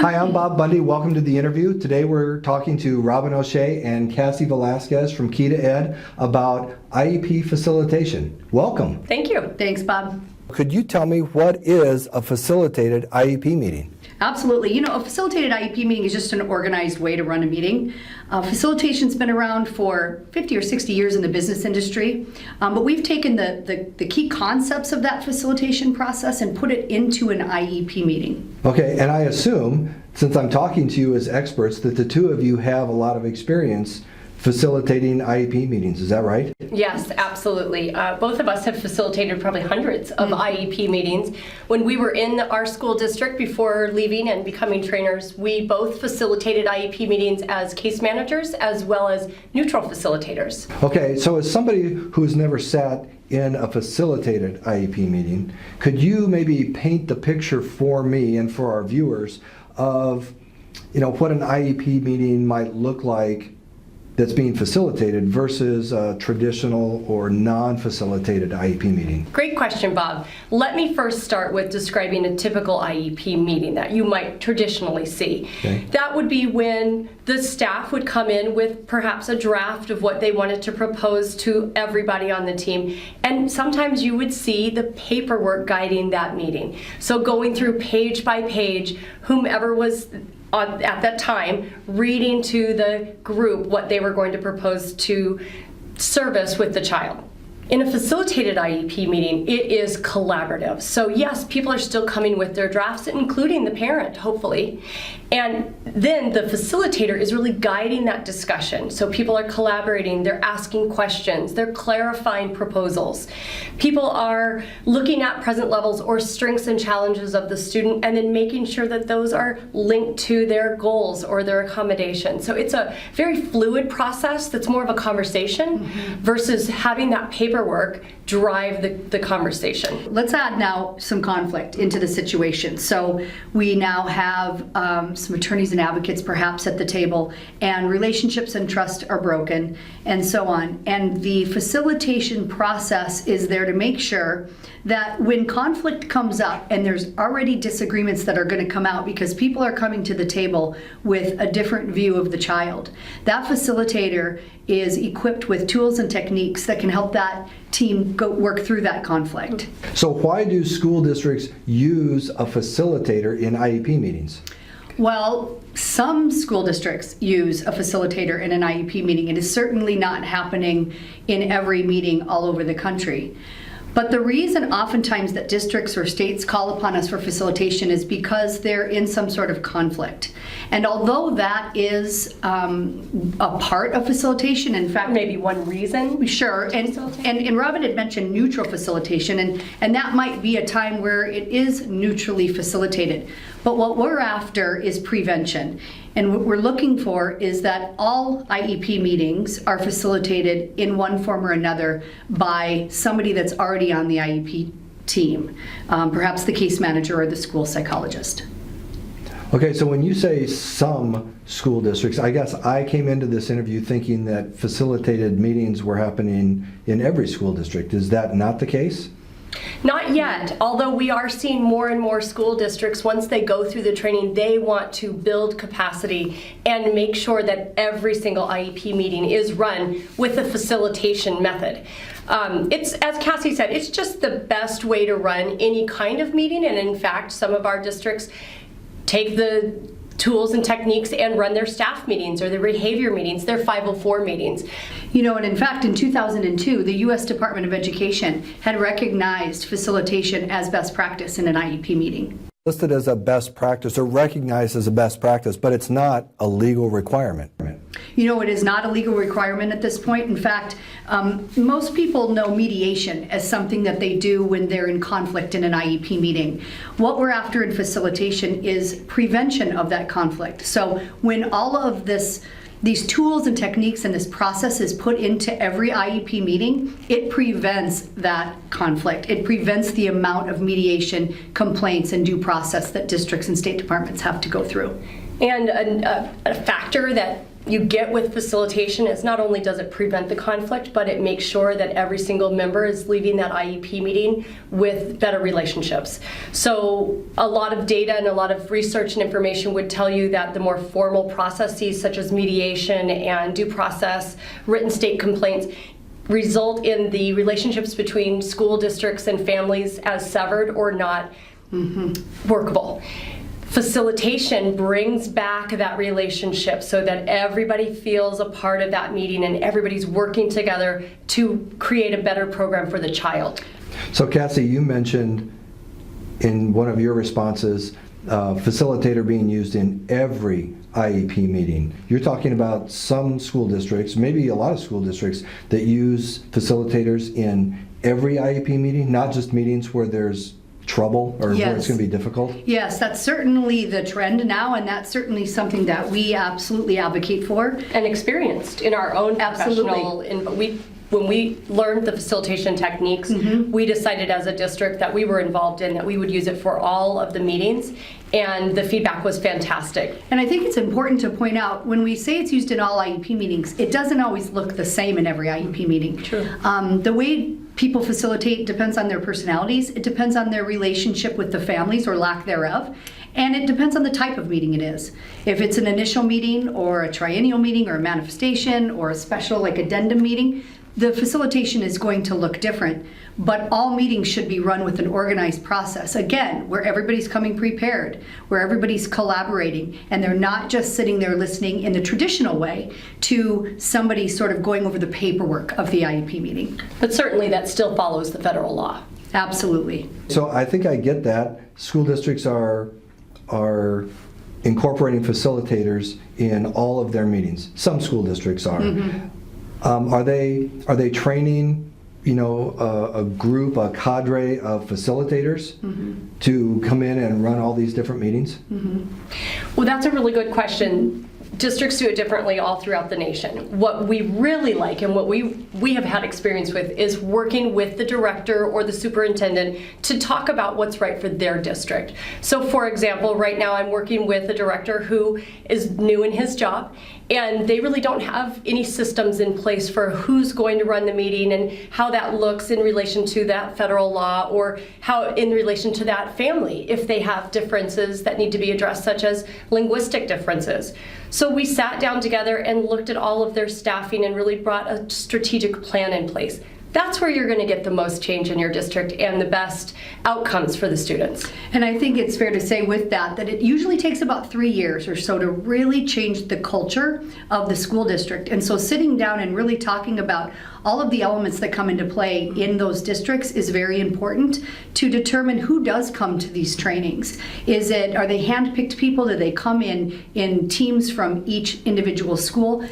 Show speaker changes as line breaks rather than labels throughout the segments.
Hi, I'm Bob Bundy. Welcome to the interview. Today we're talking to Robin Rokay and Cassie Velasquez from Key to Ed about IEP facilitation. Welcome.
Thank you.
Thanks, Bob.
Could you tell me what is a facilitated IEP meeting?
Absolutely. You know, a facilitated IEP meeting is just an organized way to run a meeting. Facilitation's been around for 50 or 60 years in the business industry, but we've taken the key concepts of that facilitation process and put it into an IEP meeting.
Okay, and I assume, since I'm talking to you as experts, that the two of you have a lot of experience facilitating IEP meetings. Is that right?
Yes, absolutely. Both of us have facilitated probably hundreds of IEP meetings. When we were in our school district before leaving and becoming trainers, we both facilitated IEP meetings as case managers as well as neutral facilitators.
Okay, so as somebody who's never sat in a facilitated IEP meeting, could you maybe paint the picture for me and for our viewers of, what an IEP meeting might look like that's being facilitated versus a traditional or non-facilitated IEP meeting?
Great question, Bob. Let me first start with describing a typical IEP meeting that you might traditionally see.
Okay.
That would be when the staff would come in with perhaps a draft of what they wanted to propose to everybody on the team. And sometimes you would see the paperwork guiding that meeting. So going through page by page, whomever was at that time, reading to the group what they were going to propose to service with the child. In a facilitated IEP meeting, it is collaborative. So yes, people are still coming with their drafts, including the parent, hopefully. And then the facilitator is really guiding that discussion. So people are collaborating, they're asking questions, they're clarifying proposals. People are looking at present levels or strengths and challenges of the student and then making sure that those are linked to their goals or their accommodations. So it's a very fluid process that's more of a conversation versus having that paperwork drive the conversation.
Let's add now some conflict into the situation. So we now have some attorneys and advocates perhaps at the table, and relationships and trust are broken, and so on. And the facilitation process is there to make sure that when conflict comes up and there's already disagreements that are going to come out because people are coming to the table with a different view of the child, that facilitator is equipped with tools and techniques that can help that team go work through that conflict.
So why do school districts use a facilitator in IEP meetings?
Well, some school districts use a facilitator in an IEP meeting. It is certainly not happening in every meeting all over the country. But the reason oftentimes that districts or states call upon us for facilitation is because they're in some sort of conflict. And although that is a part of facilitation, in fact,
Maybe one reason.
sure, and Robin had mentioned neutral facilitation, and that might be a time where it is neutrally facilitated. But what we're after is prevention. And what we're looking for is that all IEP meetings are facilitated in one form or another by somebody that's already on the IEP team, perhaps the case manager or the school psychologist.
Okay, so when you say some school districts, I guess I came into this interview thinking that facilitated meetings were happening in every school district. Is that not the case?
Not yet, although we are seeing more and more school districts, once they go through the training, they want to build capacity and make sure that every single IEP meeting is run with a facilitation method. It's, as Cassie said, it's just the best way to run any kind of meeting, and in fact, some of our districts take the tools and techniques and run their staff meetings or their behavior meetings, their 504 meetings.
And in fact, in 2002, the U.S. Department of Education had recognized facilitation as best practice in an IEP meeting.
Listed as a best practice or recognized as a best practice, but it's not a legal requirement.
It is not a legal requirement at this point. In fact, most people know mediation as something that they do when they're in conflict in an IEP meeting. What we're after in facilitation is prevention of that conflict. So when all of these tools and techniques and this process is put into every IEP meeting, it prevents that conflict. It prevents the amount of mediation, complaints, and due process that districts and state departments have to go through.
And a factor that you get with facilitation is not only does it prevent the conflict, but it makes sure that every single member is leaving that IEP meeting with better relationships. So a lot of data and a lot of research and information would tell you that the more formal processes such as mediation and due process, written state complaints, result in the relationships between school districts and families as severed or not workable. Facilitation brings back that relationship so that everybody feels a part of that meeting and everybody's working together to create a better program for the child.
So Cassie, you mentioned in one of your responses, facilitator being used in every IEP meeting. You're talking about some school districts, maybe a lot of school districts, that use facilitators in every IEP meeting, not just meetings where there's trouble or where it's going to be difficult?
Yes, that's certainly the trend now, and that's certainly something that we absolutely advocate for.
And experienced in our own professional, when we learned the facilitation techniques, we decided as a district that we were involved in that we would use it for all of the meetings, and the feedback was fantastic.
And I think it's important to point out, when we say it's used in all IEP meetings, it doesn't always look the same in every IEP meeting.
True.
The way people facilitate depends on their personalities, it depends on their relationship with the families or lack thereof, and it depends on the type of meeting it is. If it's an initial meeting or a triennial meeting or a manifestation or a special like addendum meeting, the facilitation is going to look different, but all meetings should be run with an organized process. Again, where everybody's coming prepared, where everybody's collaborating, and they're not just sitting there listening in the traditional way to somebody sort of going over the paperwork of the IEP meeting.
But certainly that still follows the federal law.
Absolutely.
So I think I get that. School districts are incorporating facilitators in all of their meetings. Some school districts are. Are they training, a group, a cadre of facilitators to come in and run all these different meetings?
Well, that's a really good question. Districts do it differently all throughout the nation. What we really like and what we have had experience with is working with the director or the superintendent to talk about what's right for their district. So for example, right now I'm working with a director who is new in his job, and they really don't have any systems in place for who's going to run the meeting and how that looks in relation to that federal law, or how in relation to that family if they have differences that need to be addressed, such as linguistic differences. So we sat down together and looked at all of their staffing and really brought a strategic plan in place. That's where you're going to get the most change in your district and the best outcomes for the students.
And I think it's fair to say with that it usually takes about 3 years or so to really change the culture of the school district. And so sitting down and really talking about all of the elements that come into play in those districts is very important to determine who does come to these trainings. Are they hand-picked people? Do they come in teams from each individual school?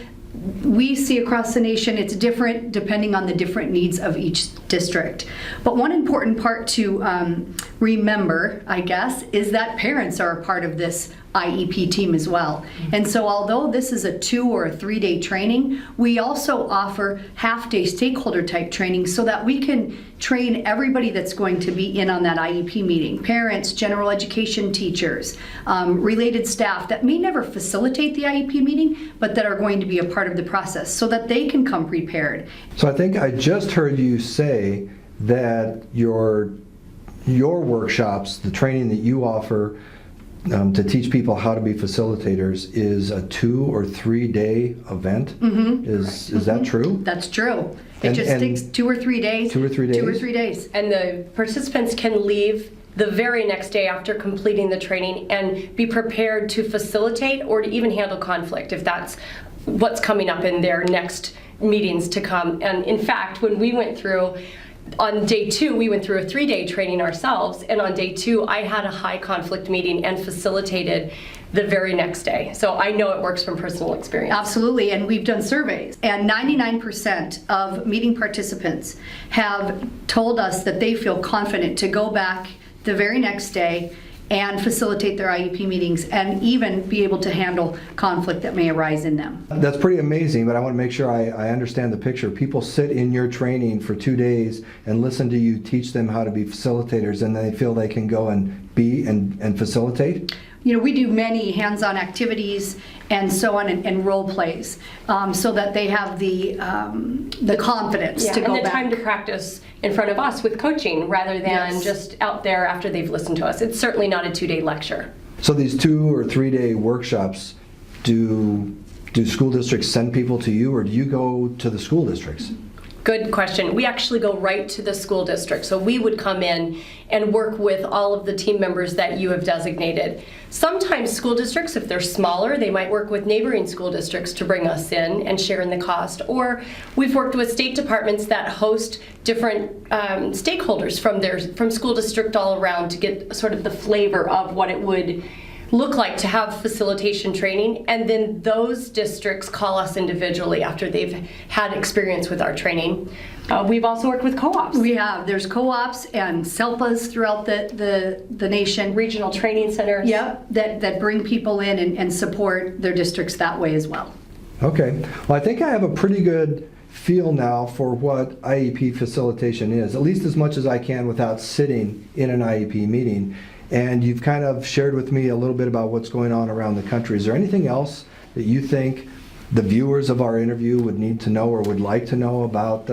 We see across the nation it's different depending on the different needs of each district. But one important part to remember, I guess, is that parents are a part of this IEP team as well. And so although this is a 2 or a 3 day training, we also offer half-day stakeholder type training so that we can train everybody that's going to be in on that IEP meeting. Parents, general education teachers, related staff that may never facilitate the IEP meeting, but that are going to be a part of the process so that they can come prepared.
So I think I just heard you say that your workshops, the training that you offer to teach people how to be facilitators, is a 2 or 3 day event. Is that true?
That's true. It just takes 2 or 3 days.
2 or 3 days?
2 or 3 days.
And the participants can leave the very next day after completing the training and be prepared to facilitate or to even handle conflict if that's what's coming up in their next meetings to come. And in fact, when we went through, on day 2, we went through a 3 day training ourselves, and on day 2, I had a high conflict meeting and facilitated the very next day. So I know it works from personal experience.
Absolutely, and we've done surveys, and 99% of meeting participants have told us that they feel confident to go back the very next day and facilitate their IEP meetings and even be able to handle conflict that may arise in them.
That's pretty amazing, but I want to make sure I understand the picture. People sit in your training for 2 days and listen to you teach them how to be facilitators, and they feel they can go and be and facilitate?
we do many hands-on activities and so on, and role plays, so that they have the confidence to go
and the
back.
time to practice in front of us with coaching rather than
Yes.
just out there after they've listened to us. It's certainly not a 2-day lecture.
So these 2 or 3 day workshops, do school districts send people to you, or do you go to the school districts?
Good question. We actually go right to the school district. So we would come in and work with all of the team members that you have designated. Sometimes school districts, if they're smaller, they might work with neighboring school districts to bring us in and share in the cost. Or we've worked with state departments that host different stakeholders from school district all around to get sort of the flavor of what it would look like to have facilitation training, and then those districts call us individually after they've had experience with our training. We've also worked with co-ops.
There's co-ops and SELPAs throughout the nation.
Regional training centers.
Yep, that bring people in and support their districts that way as well.
Okay. Well, I think I have a pretty good feel now for what IEP facilitation is, at least as much as I can without sitting in an IEP meeting. And you've kind of shared with me a little bit about what's going on around the country. Is there anything else that you think the viewers of our interview would need to know or would like to know about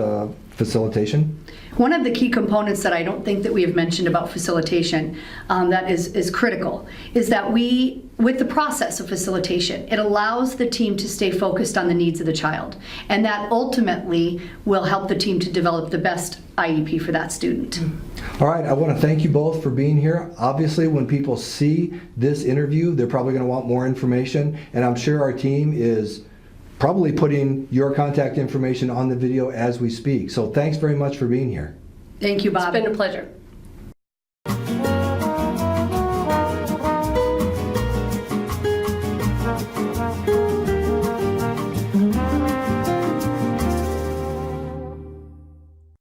facilitation?
One of the key components that I don't think that we have mentioned about facilitation that is critical is that with the process of facilitation, it allows the team to stay focused on the needs of the child. And that ultimately will help the team to develop the best IEP for that student.
All right, I want to thank you both for being here. Obviously, when people see this interview, they're probably going to want more information, and I'm sure our team is probably putting your contact information on the video as we speak. So thanks very much for being here.
Thank you, Bob.
It's been a pleasure.